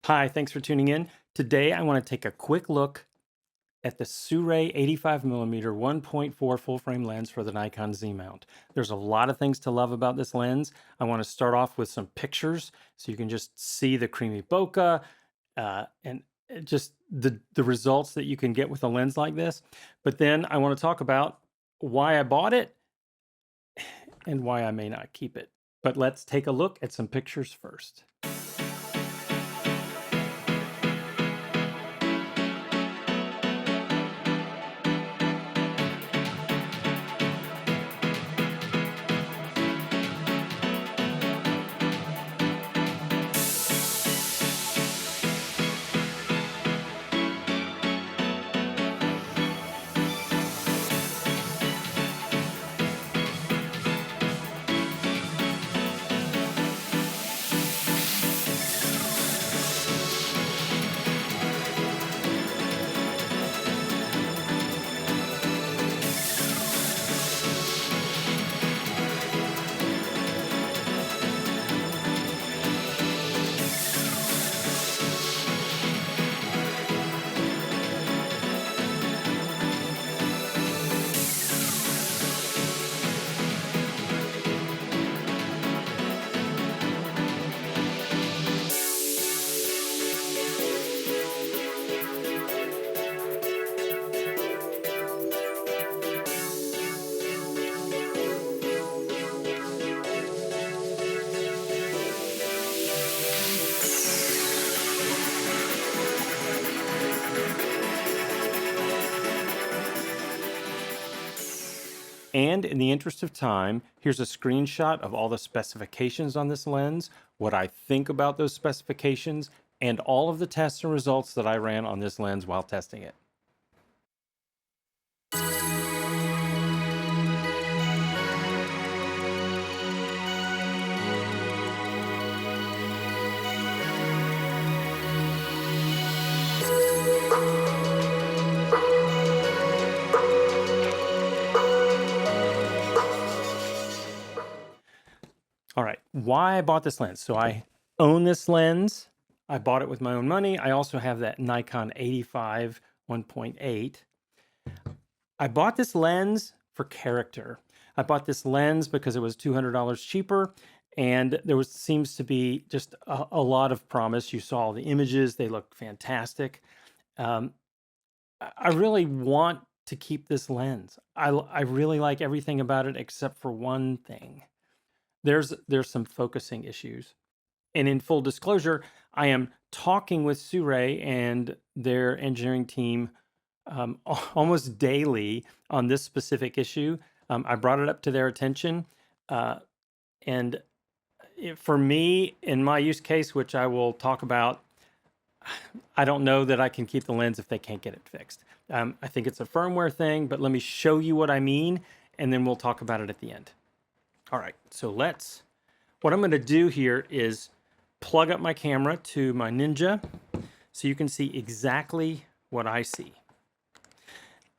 Hi, thanks for tuning in. Today I want to take a quick look at the Sirui 85mm 1.4 full frame lens for the Nikon Z mount. There's a lot of things to love about this lens. I want to start off with some pictures so you can just see the creamy bokeh and just the results that you can get with a lens like this. But then I want to talk about why I bought it and why I may not keep it. But let's take a look at some pictures first. And in the interest of time, here's a screenshot of all the specifications on this lens, what I think about those specifications, and all of the tests and results that I ran on this lens while testing it. All right, why I bought this lens. So I own this lens. I bought it with my own money. I also have that Nikon 85 1.8. I bought this lens for character. I bought this lens because it was $200 cheaper, and there seems to be just a lot of promise. You saw the images; they look fantastic. Um, I really want to keep this lens. I really like everything about it except for one thing. There's some focusing issues. And in full disclosure, I am talking with Sirui and their engineering team almost daily on this specific issue. I brought it up to their attention, and for me, in my use case, which I will talk about, I don't know that I can keep the lens if they can't get it fixed. I think it's a firmware thing, but let me show you what I mean, and then we'll talk about it at the end. All right, so what I'm going to do here is plug up my camera to my Ninja so you can see exactly what I see.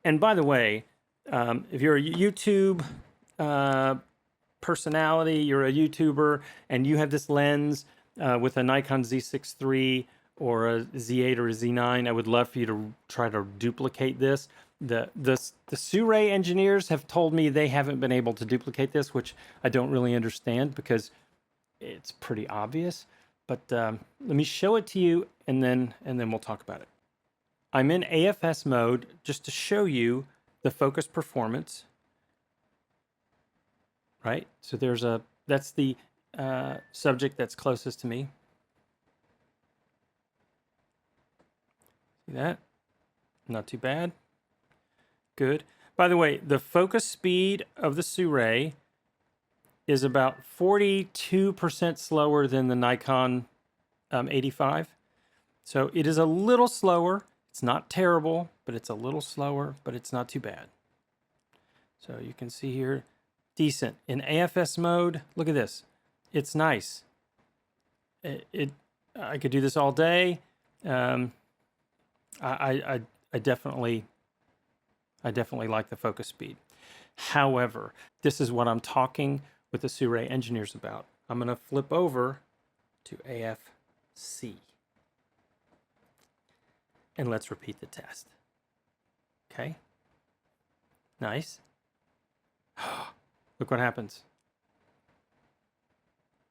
And by the way, if you're a YouTube personality, you're a YouTuber, and you have this lens with a Nikon Z6 III or a Z8 or a Z9, I would love for you to try to duplicate this. The Sirui engineers have told me they haven't been able to duplicate this, which I don't really understand because it's pretty obvious. But let me show it to you, and then we'll talk about it. I'm in AFS mode just to show you the focus performance. Right? So that's the subject that's closest to me. See that? Not too bad. Good. By the way, the focus speed of the Sirui is about 42% slower than the Nikon 85. So it is a little slower. It's not terrible, but it's a little slower, but it's not too bad. So you can see here, decent. In AFS mode, look at this. It's nice. I could do this all day. I definitely like the focus speed. However, this is what I'm talking with the Sirui engineers about. I'm going to flip over to AFC. and let's repeat the test. Okay. Nice. Look what happens.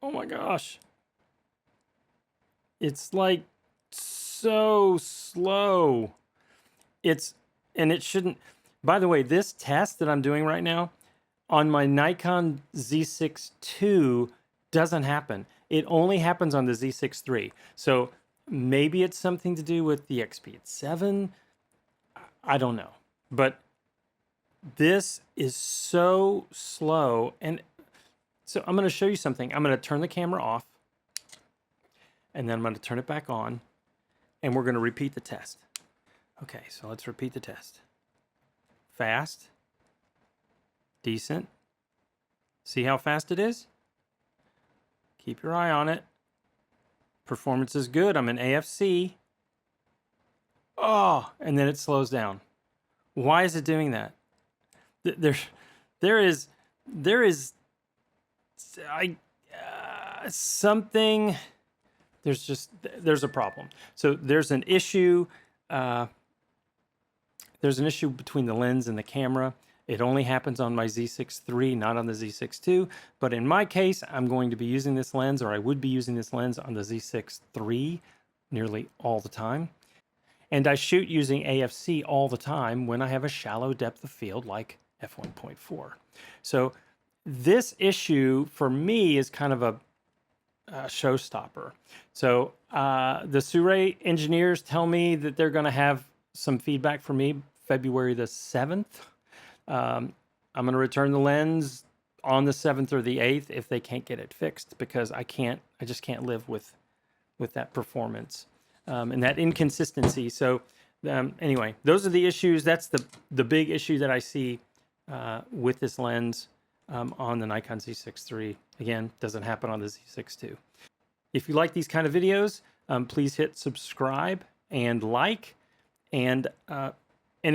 Oh my gosh. It's like so slow. And it shouldn't. By the way, this test that I'm doing right now on my Nikon Z6 II doesn't happen. It only happens on the Z6 III. So maybe it's something to do with the XP7. I don't know. But this is so slow. And so I'm going to show you something. I'm going to turn the camera off. And then I'm going to turn it back on. And we're going to repeat the test. Okay, so let's repeat the test. Fast. Decent. See how fast it is? Keep your eye on it. Performance is good. I'm in AFC. Oh, and then it slows down. Why is it doing that? There is something. There's a problem. So there's an issue. There's an issue between the lens and the camera. It only happens on my Z6 III, not on the Z6 II. But in my case, I'm going to be using this lens, or I would be using this lens on the Z6 III nearly all the time. And I shoot using AFC all the time when I have a shallow depth of field like f1.4. So this issue for me is kind of a showstopper. So the Sirui engineers tell me that they're going to have some feedback for me February the 7th. I'm going to return the lens on the 7th or the 8th if they can't get it fixed, because I just can't live with that performance and that inconsistency. So anyway, those are the issues. That's the big issue that I see with this lens on the Nikon Z6 III. Again, doesn't happen on the Z6 II. If you like these kind of videos, please hit subscribe and like. And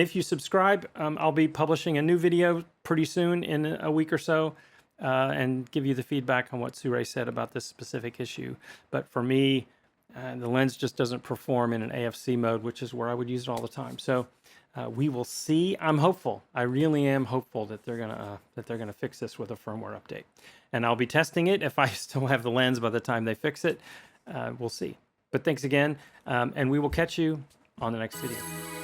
if you subscribe, I'll be publishing a new video pretty soon in a week or so and give you the feedback on what Sirui said about this specific issue. But for me, the lens just doesn't perform in an AFC mode, which is where I would use it all the time. So we will see. I'm hopeful. I really am hopeful that they're gonna fix this with a firmware update. And I'll be testing it. If I still have the lens by the time they fix it, we'll see. But thanks again, and we will catch you on the next video.